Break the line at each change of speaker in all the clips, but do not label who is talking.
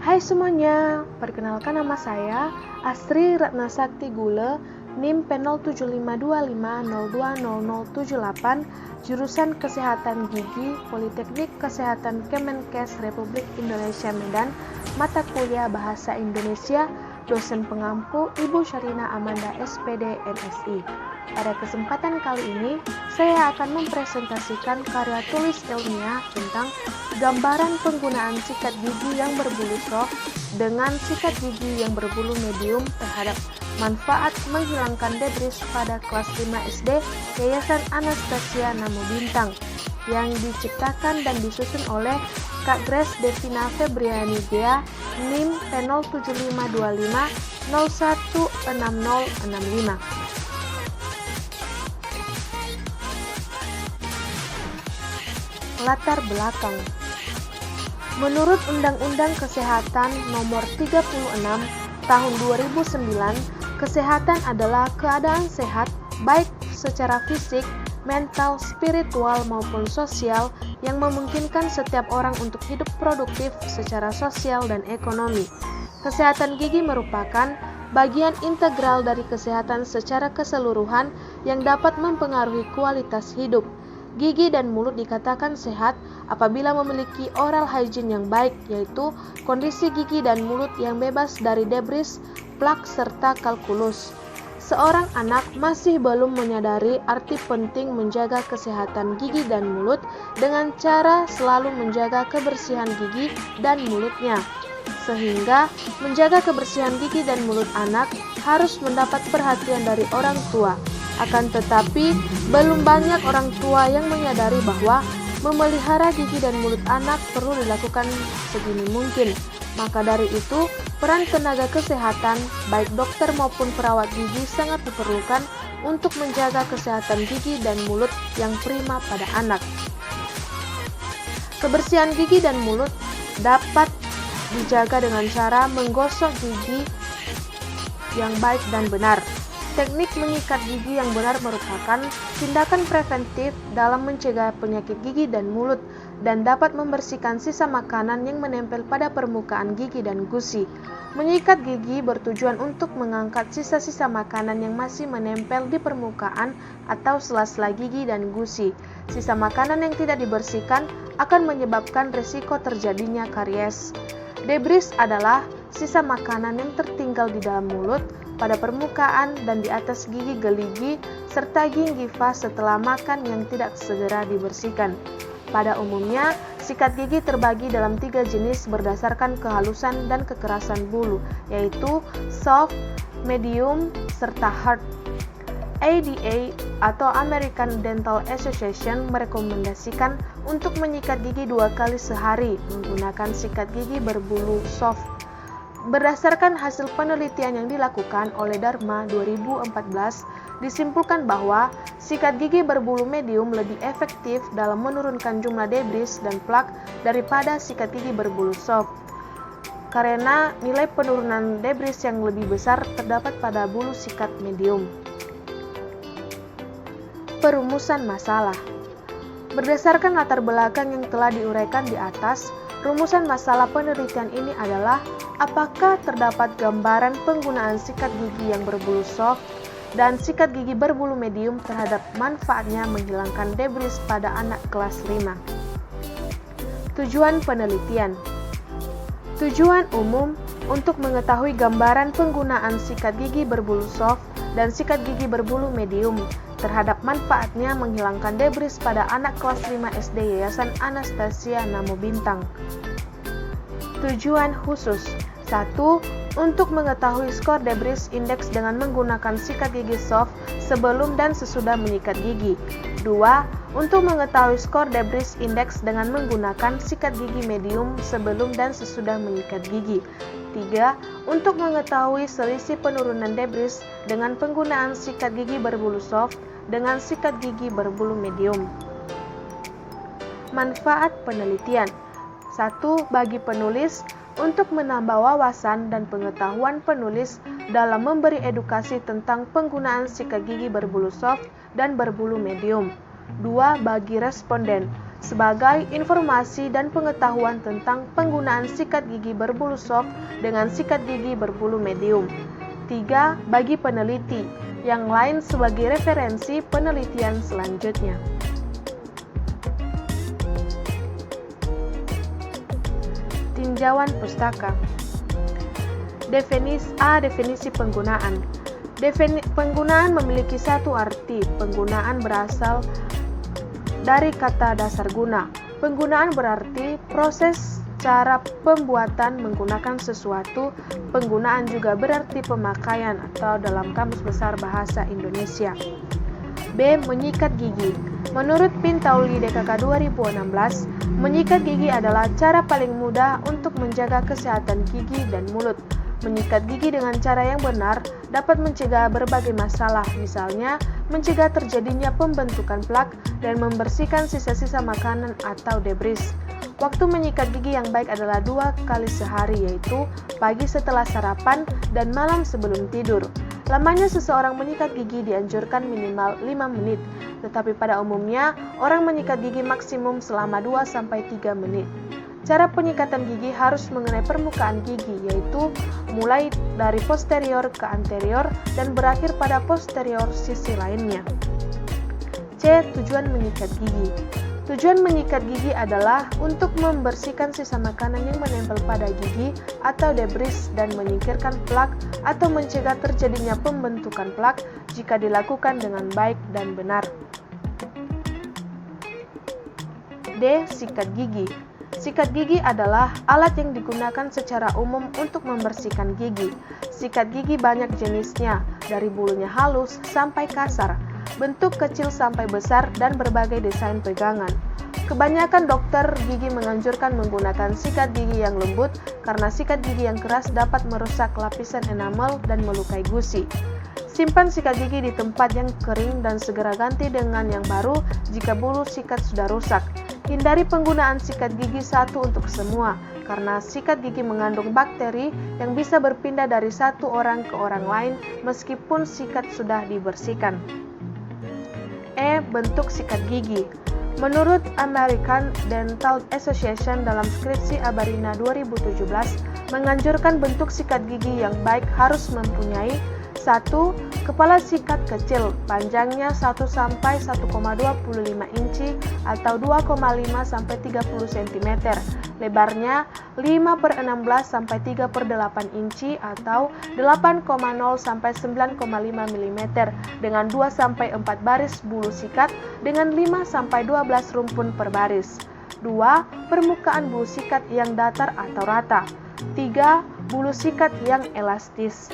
Hai semuanya, perkenalkan nama saya Astri Ratnasakti Gule, NIM P075250200078, jurusan Kesehatan Gigi, Politeknik Kesehatan Kemenkes Republik Indonesia Medan, mata kuliah Bahasa Indonesia, dosen pengampu Ibu Syarina Amanda SPD MSI. Pada kesempatan kali ini, saya akan mempresentasikan karya tulis ilmiah tentang gambaran penggunaan sikat gigi yang berbulu soft dengan sikat gigi yang berbulu medium terhadap manfaat menghilangkan debris pada kelas 5 SD Yayasan Anastasia Namo Bintang yang diciptakan dan disusun oleh Kak Grace Devina Febriani Gea, NIM P0755016065. Latar belakang. Menurut Undang-Undang Kesehatan Nomor 36 Tahun 2009, kesehatan adalah keadaan sehat baik secara fisik, mental, spiritual maupun sosial yang memungkinkan setiap orang untuk hidup produktif secara sosial dan ekonomi. Kesehatan gigi merupakan bagian integral dari kesehatan secara keseluruhan yang dapat mempengaruhi kualitas hidup. Gigi dan mulut dikatakan sehat apabila memiliki oral hygiene yang baik, yaitu kondisi gigi dan mulut yang bebas dari debris, plak, serta kalkulus. Seorang anak masih belum menyadari arti penting menjaga kesehatan gigi dan mulut dengan cara selalu menjaga kebersihan gigi dan mulutnya. Sehingga menjaga kebersihan gigi dan mulut anak harus mendapat perhatian dari orang tua. Akan tetapi, belum banyak orang tua yang menyadari bahwa memelihara gigi dan mulut anak perlu dilakukan segini mungkin. Maka dari itu, peran tenaga kesehatan, baik dokter maupun perawat gigi sangat diperlukan untuk menjaga kesehatan gigi dan mulut yang prima pada anak. Kebersihan gigi dan mulut dapat dijaga dengan cara menggosok gigi yang baik dan benar. Teknik menyikat gigi yang benar merupakan tindakan preventif dalam mencegah penyakit gigi dan mulut dan dapat membersihkan sisa makanan yang menempel pada permukaan gigi dan gusi. Menyikat gigi bertujuan untuk mengangkat sisa-sisa makanan yang masih menempel di permukaan atau sela-sela gigi dan gusi. Sisa makanan yang tidak dibersihkan akan menyebabkan risiko terjadinya karies. Debris adalah sisa makanan yang tertinggal di dalam mulut, pada permukaan dan di atas gigi geligi, serta gingiva setelah makan yang tidak segera dibersihkan. Pada umumnya, sikat gigi terbagi dalam 3 jenis berdasarkan kehalusan dan kekerasan bulu, yaitu soft, medium, serta hard. ADA atau American Dental Association merekomendasikan untuk menyikat gigi 2 kali sehari menggunakan sikat gigi berbulu soft. Berdasarkan hasil penelitian yang dilakukan oleh Dharma 2014, disimpulkan bahwa sikat gigi berbulu medium lebih efektif dalam menurunkan jumlah debris dan plak daripada sikat gigi berbulu soft, karena nilai penurunan debris yang lebih besar terdapat pada bulu sikat medium. Perumusan masalah. Berdasarkan latar belakang yang telah diuraikan di atas, rumusan masalah penelitian ini adalah apakah terdapat gambaran penggunaan sikat gigi yang berbulu soft dan sikat gigi berbulu medium terhadap manfaatnya menghilangkan debris pada anak kelas 5. Tujuan penelitian. Tujuan umum untuk mengetahui gambaran penggunaan sikat gigi berbulu soft dan sikat gigi berbulu medium terhadap manfaatnya menghilangkan debris pada anak kelas 5 SD Yayasan Anastasia Namo Bintang. Tujuan khusus. 1. Untuk mengetahui skor debris index dengan menggunakan sikat gigi soft sebelum dan sesudah menyikat gigi. 2. Untuk mengetahui skor debris index dengan menggunakan sikat gigi medium sebelum dan sesudah menyikat gigi. 3. Untuk mengetahui selisih penurunan debris dengan penggunaan sikat gigi berbulu soft dengan sikat gigi berbulu medium. Manfaat penelitian. 1. Bagi penulis, untuk menambah wawasan dan pengetahuan penulis dalam memberi edukasi tentang penggunaan sikat gigi berbulu soft dan berbulu medium. 2. Bagi responden, sebagai informasi dan pengetahuan tentang penggunaan sikat gigi berbulu soft dengan sikat gigi berbulu medium. 3. Bagi peneliti yang lain sebagai referensi penelitian selanjutnya. Tinjauan pustaka. Definisi penggunaan. Penggunaan memiliki satu arti. Penggunaan berasal dari kata dasar guna. Penggunaan berarti proses cara pembuatan menggunakan sesuatu. Penggunaan juga berarti pemakaian atau dalam Kamus Besar Bahasa Indonesia. B. Menyikat gigi. Menurut Pintauli DKK 2016, menyikat gigi adalah cara paling mudah untuk menjaga kesehatan gigi dan mulut. Menyikat gigi dengan cara yang benar dapat mencegah berbagai masalah, misalnya mencegah terjadinya pembentukan plak dan membersihkan sisa-sisa makanan atau debris. Waktu menyikat gigi yang baik adalah 2 kali sehari, yaitu pagi setelah sarapan dan malam sebelum tidur. Lamanya seseorang menyikat gigi dianjurkan minimal 5 menit, tetapi pada umumnya orang menyikat gigi maksimum selama 2-3 menit. Cara penyikatan gigi harus mengenai permukaan gigi, yaitu mulai dari posterior ke anterior dan berakhir pada posterior sisi lainnya. C. Tujuan menyikat gigi. Tujuan menyikat gigi adalah untuk membersihkan sisa makanan yang menempel pada gigi atau debris dan menyingkirkan plak atau mencegah terjadinya pembentukan plak jika dilakukan dengan baik dan benar. D. Sikat gigi. Sikat gigi adalah alat yang digunakan secara umum untuk membersihkan gigi. Sikat gigi banyak jenisnya, dari bulunya halus sampai kasar, bentuk kecil sampai besar, dan berbagai desain pegangan. Kebanyakan dokter gigi menganjurkan menggunakan sikat gigi yang lembut karena sikat gigi yang keras dapat merusak lapisan enamel dan melukai gusi. Simpan sikat gigi di tempat yang kering dan segera ganti dengan yang baru jika bulu sikat sudah rusak. Hindari penggunaan sikat gigi satu untuk semua, karena sikat gigi mengandung bakteri yang bisa berpindah dari satu orang ke orang lain meskipun sikat sudah dibersihkan. E. Bentuk sikat gigi. Menurut American Dental Association dalam skripsi Abarina 2017, menganjurkan bentuk sikat gigi yang baik harus mempunyai 1. Kepala sikat kecil, panjangnya 1-1,25 inci atau 2,5-30 cm, lebarnya 5/16-3/8 inci atau 8,0-9,5 mm dengan 2-4 baris bulu sikat dengan 5-12 rumpun per baris. 2. Permukaan bulu sikat yang datar atau rata. 3. Bulu sikat yang elastis.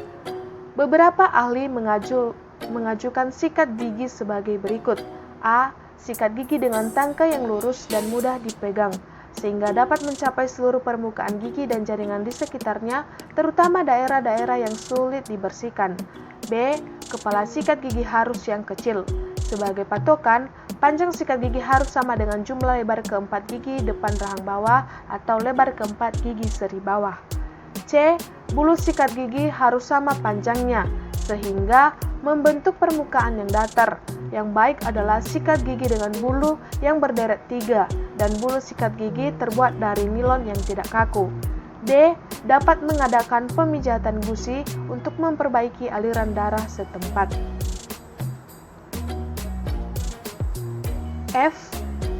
Beberapa ahli mengajukan sikat gigi sebagai berikut. A. Sikat gigi dengan tangkai yang lurus dan mudah dipegang, sehingga dapat mencapai seluruh permukaan gigi dan jaringan di sekitarnya, terutama daerah-daerah yang sulit dibersihkan. B. Kepala sikat gigi harus yang kecil. Sebagai patokan, panjang sikat gigi harus sama dengan jumlah lebar keempat gigi depan rahang bawah atau lebar keempat gigi seri bawah. C. Bulu sikat gigi harus sama panjangnya, sehingga membentuk permukaan yang datar. Yang baik adalah sikat gigi dengan bulu yang berderet 3 dan bulu sikat gigi terbuat dari nilon yang tidak kaku. D. Dapat mengadakan pemijatan gusi untuk memperbaiki aliran darah setempat. F.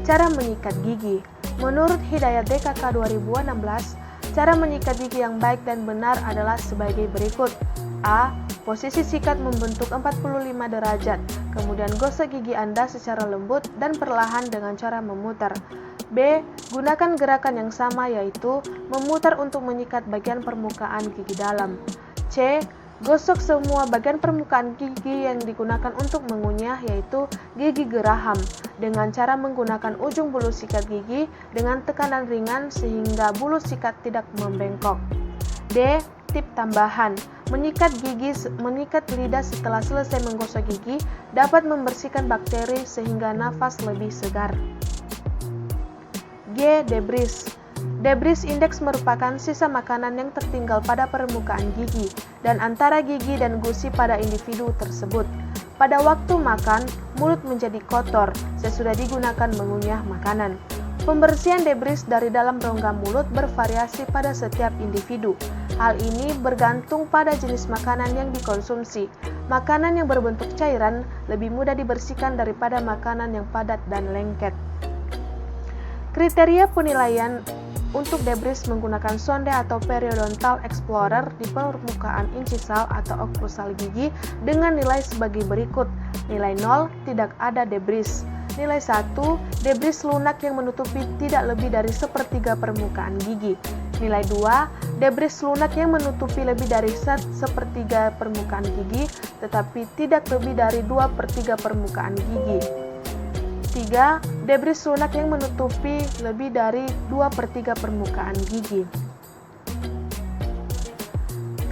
Cara menyikat gigi. Menurut Hidayat DKK 2016, cara menyikat gigi yang baik dan benar adalah sebagai berikut. A. Posisi sikat membentuk 45 derajat, kemudian gosok gigi Anda secara lembut dan perlahan dengan cara memutar. B. Gunakan gerakan yang sama, yaitu memutar untuk menyikat bagian permukaan gigi dalam. C. Gosok semua bagian permukaan gigi yang digunakan untuk mengunyah, yaitu gigi geraham, dengan cara menggunakan ujung bulu sikat gigi dengan tekanan ringan sehingga bulu sikat tidak membengkok. D. Tip tambahan, menyikat lidah setelah selesai menggosok gigi dapat membersihkan bakteri sehingga nafas lebih segar. G. Debris. Debris index merupakan sisa makanan yang tertinggal pada permukaan gigi dan antara gigi dan gusi pada individu tersebut. Pada waktu makan, mulut menjadi kotor sesudah digunakan mengunyah makanan. Pembersihan debris dari dalam rongga mulut bervariasi pada setiap individu. Hal ini bergantung pada jenis makanan yang dikonsumsi. Makanan yang berbentuk cairan lebih mudah dibersihkan daripada makanan yang padat dan lengket. Kriteria penilaian untuk debris menggunakan sonde atau periodontal explorer di permukaan incisal atau oklusal gigi dengan nilai sebagai berikut. Nilai 0, tidak ada debris. Nilai 1, debris lunak yang menutupi tidak lebih dari sepertiga permukaan gigi. Nilai 2, debris lunak yang menutupi lebih dari sepertiga permukaan gigi, tetapi tidak lebih dari 2/3 permukaan gigi. 3, debris lunak yang menutupi lebih dari 2/3 permukaan gigi.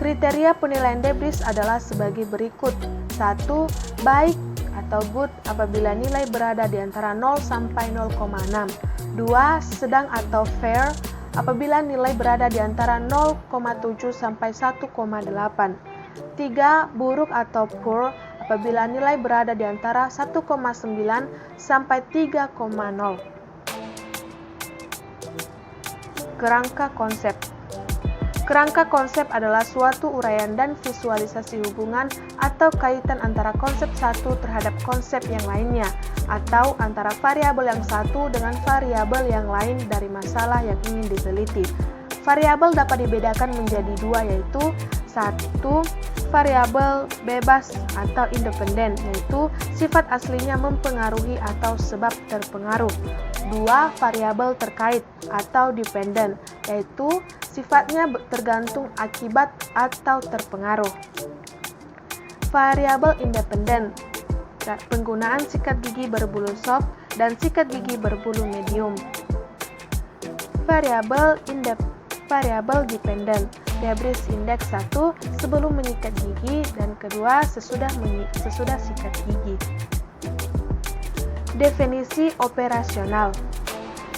Kriteria penilaian debris adalah sebagai berikut. 1, baik atau good apabila nilai berada di antara 0 sampai 0,6. 2, sedang atau fair apabila nilai berada di antara 0,7 sampai 1,8. 3, buruk atau poor apabila nilai berada di antara 1,9 sampai 3,0. Kerangka konsep. Kerangka konsep adalah suatu uraian dan visualisasi hubungan atau kaitan antara konsep satu terhadap konsep yang lainnya, atau antara variabel yang satu dengan variabel yang lain dari masalah yang ingin diteliti. Variabel dapat dibedakan menjadi dua, yaitu 1. Variabel bebas atau independen, yaitu sifat aslinya mempengaruhi atau sebab terpengaruh. 2. Variabel terkait atau dependen, yaitu sifatnya tergantung akibat atau terpengaruh. Variabel independen, penggunaan sikat gigi berbulu soft dan sikat gigi berbulu medium. Variabel dependen, debris index 1 sebelum menyikat gigi dan kedua sesudah sikat gigi. Definisi operasional.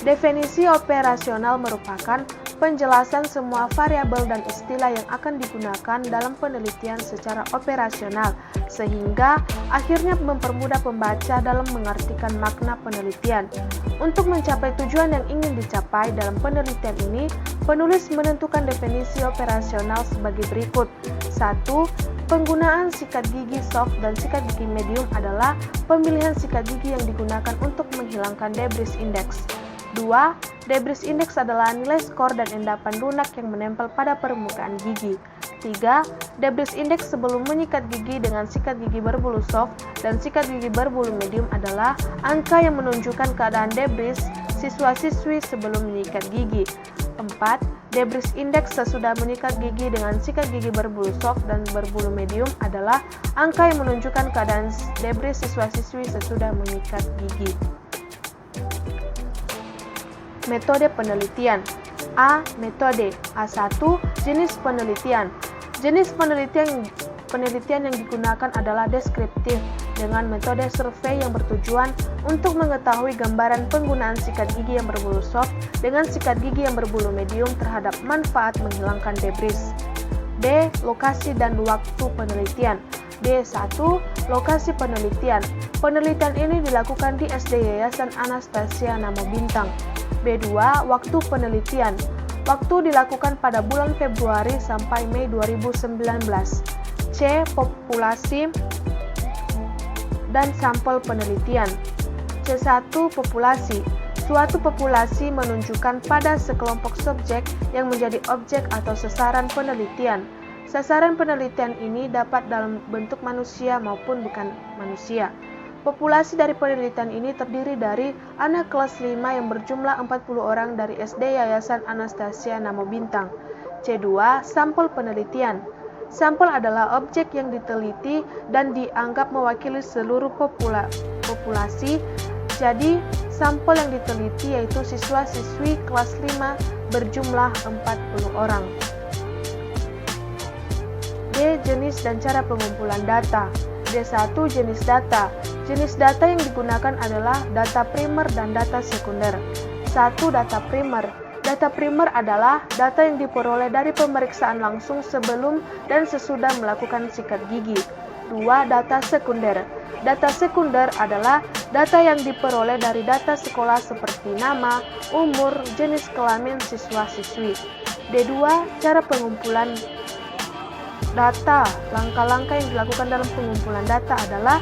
Definisi operasional merupakan penjelasan semua variabel dan istilah yang akan digunakan dalam penelitian secara operasional, sehingga akhirnya mempermudah pembaca dalam mengartikan makna penelitian. Untuk mencapai tujuan yang ingin dicapai dalam penelitian ini, penulis menentukan definisi operasional sebagai berikut. 1. Penggunaan sikat gigi soft dan sikat gigi medium adalah pemilihan sikat gigi yang digunakan untuk menghilangkan debris index. 2. Debris index adalah nilai skor dan endapan lunak yang menempel pada permukaan gigi. 3. Debris index sebelum menyikat gigi dengan sikat gigi berbulu soft dan sikat gigi berbulu medium adalah angka yang menunjukkan keadaan debris siswa-siswi sebelum menyikat gigi. 4. Debris index sesudah menyikat gigi dengan sikat gigi berbulu soft dan berbulu medium adalah angka yang menunjukkan keadaan debris siswa-siswi sesudah menyikat gigi. Metode penelitian. A. Metode. A1. Jenis penelitian. Jenis penelitian yang digunakan adalah deskriptif dengan metode survei yang bertujuan untuk mengetahui gambaran penggunaan sikat gigi yang berbulu soft dengan sikat gigi yang berbulu medium terhadap manfaat menghilangkan debris. B. Lokasi dan waktu penelitian. B1. Lokasi penelitian. Penelitian ini dilakukan di SD Yayasan Anastasia Namo Bintang. B2. Waktu penelitian. Waktu dilakukan pada bulan Februari sampai Mei 2019. C. Populasi dan sampel penelitian. C1. Populasi. Suatu populasi menunjukkan pada sekelompok subjek yang menjadi objek atau sasaran penelitian. Sasaran penelitian ini dapat dalam bentuk manusia maupun bukan manusia. Populasi dari penelitian ini terdiri dari anak kelas 5 yang berjumlah 40 orang dari SD Yayasan Anastasia Namo Bintang. C2. Sampel penelitian. Sampel adalah objek yang diteliti dan dianggap mewakili seluruh populasi. Jadi, sampel yang diteliti yaitu siswa-siswi kelas 5 berjumlah 40 orang. D. Jenis dan cara pengumpulan data. D1. Jenis data. Jenis data yang digunakan adalah data primer dan data sekunder. 1. Data primer. Data primer adalah data yang diperoleh dari pemeriksaan langsung sebelum dan sesudah melakukan sikat gigi. 2. Data sekunder. Data sekunder adalah data yang diperoleh dari data sekolah seperti nama, umur, jenis kelamin siswa-siswi. D2. Cara pengumpulan data. Langkah-langkah yang dilakukan dalam pengumpulan data adalah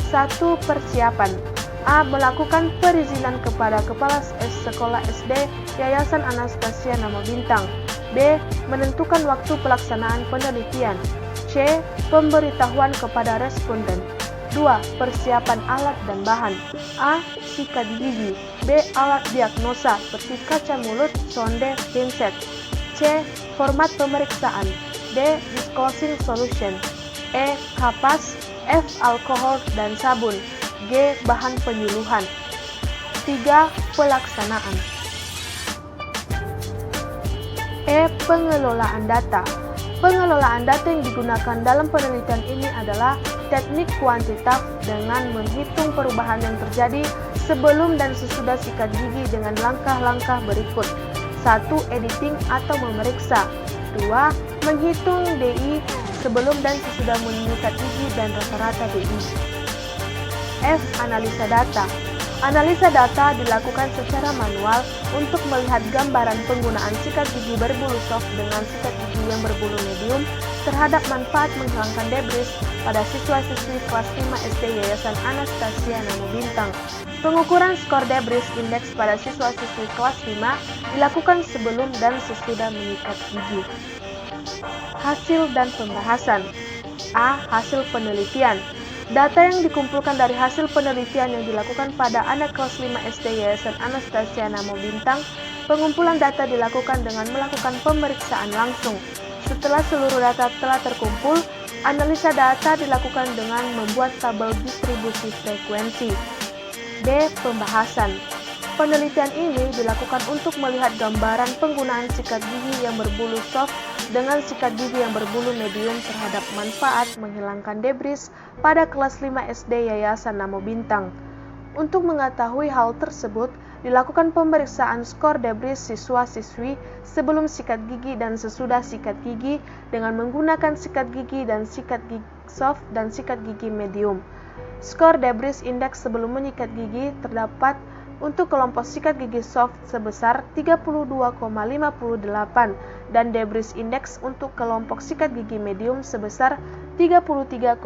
1. Persiapan. A. Melakukan perizinan kepada Kepala Sekolah SD Yayasan Anastasia Nama Bintang. B. Menentukan waktu pelaksanaan penelitian. C. Pemberitahuan kepada responden. 2. Persiapan alat dan bahan. A. Sikat gigi. B. Alat diagnosa seperti kaca mulut, sonde, pinset. C. Format pemeriksaan. D. Disclosing solution. E. Kapas. F. Alkohol dan sabun. G. Bahan penyuluhan. 3. Pelaksanaan. E. Pengelolaan data. Pengelolaan data yang digunakan dalam penelitian ini adalah teknik kuantitatif dengan menghitung perubahan yang terjadi sebelum dan sesudah sikat gigi dengan langkah-langkah berikut. 1. Editing atau memeriksa. 2. Menghitung DI sebelum dan sesudah menyikat gigi dan rata-rata DI. F. Analisa data. Analisa data dilakukan secara manual untuk melihat gambaran penggunaan sikat gigi berbulu soft dengan sikat gigi yang berbulu medium terhadap manfaat menghilangkan debris pada siswa-siswi kelas 5 SD Yayasan Anastasia Nama Bintang. Pengukuran skor debris index pada siswa-siswi kelas 5 dilakukan sebelum dan sesudah menyikat gigi. Hasil dan pembahasan. A. Hasil penelitian. Data yang dikumpulkan dari hasil penelitian yang dilakukan pada anak kelas 5 SD Yayasan Anastasia Nama Bintang. Pengumpulan data dilakukan dengan melakukan pemeriksaan langsung. Setelah seluruh data telah terkumpul, analisa data dilakukan dengan membuat tabel distribusi frekuensi. B. Pembahasan. Penelitian ini dilakukan untuk melihat gambaran penggunaan sikat gigi yang berbulu soft dengan sikat gigi yang berbulu medium terhadap manfaat menghilangkan debris pada kelas 5 SD Yayasan Nama Bintang. Untuk mengetahui hal tersebut, dilakukan pemeriksaan skor debris siswa-siswi sebelum sikat gigi dan sesudah sikat gigi dengan menggunakan sikat gigi dan sikat gigi soft dan sikat gigi medium. Skor debris indeks sebelum menyikat gigi terdapat untuk kelompok sikat gigi soft sebesar 32,58 dan debris indeks untuk kelompok sikat gigi medium sebesar 33,7.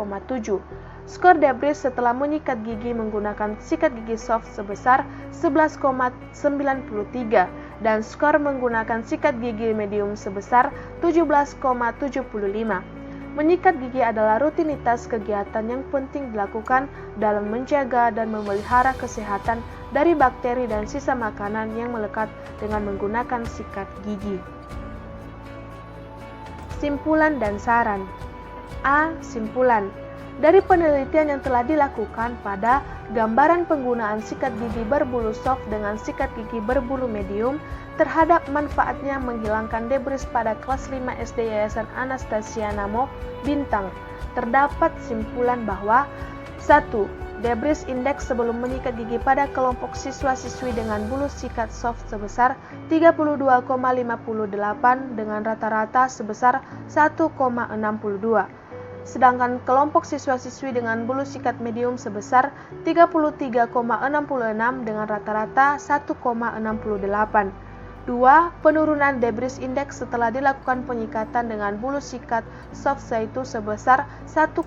Skor debris setelah menyikat gigi menggunakan sikat gigi soft sebesar 11,93 dan skor menggunakan sikat gigi medium sebesar 17,75. Menyikat gigi adalah rutinitas kegiatan yang penting dilakukan dalam menjaga dan memelihara kesehatan dari bakteri dan sisa makanan yang melekat dengan menggunakan sikat gigi. Simpulan dan saran. A. Simpulan. Dari penelitian yang telah dilakukan pada gambaran penggunaan sikat gigi berbulu soft dengan sikat gigi berbulu medium terhadap manfaatnya menghilangkan debris pada kelas 5 SD Yayasan Anastasia Nama Bintang, terdapat simpulan bahwa 1. Debris indeks sebelum menyikat gigi pada kelompok siswa-siswi dengan bulu sikat soft sebesar 32,58 dengan rata-rata sebesar 1,62. Sedangkan kelompok siswa-siswi dengan bulu sikat medium sebesar 33,66 dengan rata-rata 1,68. 2. Penurunan debris indeks setelah dilakukan penyikatan dengan bulu sikat soft yaitu sebesar 1,03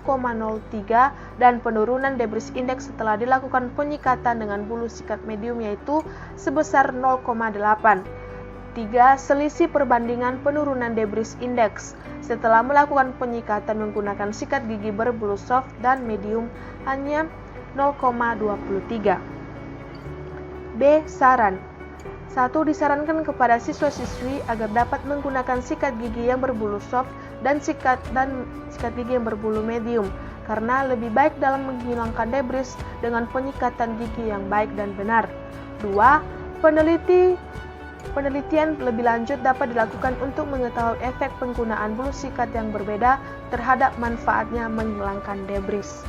dan penurunan debris indeks setelah dilakukan penyikatan dengan bulu sikat medium yaitu sebesar 0,8. 3. Selisih perbandingan penurunan debris indeks setelah melakukan penyikatan menggunakan sikat gigi berbulu soft dan medium hanya 0,23. B. Saran. 1. Disarankan kepada siswa-siswi agar dapat menggunakan sikat gigi yang berbulu soft dan sikat gigi yang berbulu medium karena lebih baik dalam menghilangkan debris dengan penyikatan gigi yang baik dan benar. 2. Penelitian lebih lanjut dapat dilakukan untuk mengetahui efek penggunaan bulu sikat yang berbeda terhadap manfaatnya menghilangkan debris.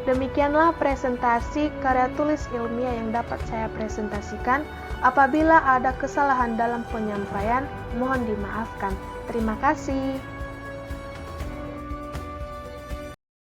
Demikianlah presentasi karya tulis ilmiah yang dapat saya presentasikan. Apabila ada kesalahan dalam penyampaian, mohon dimaafkan. Terima kasih.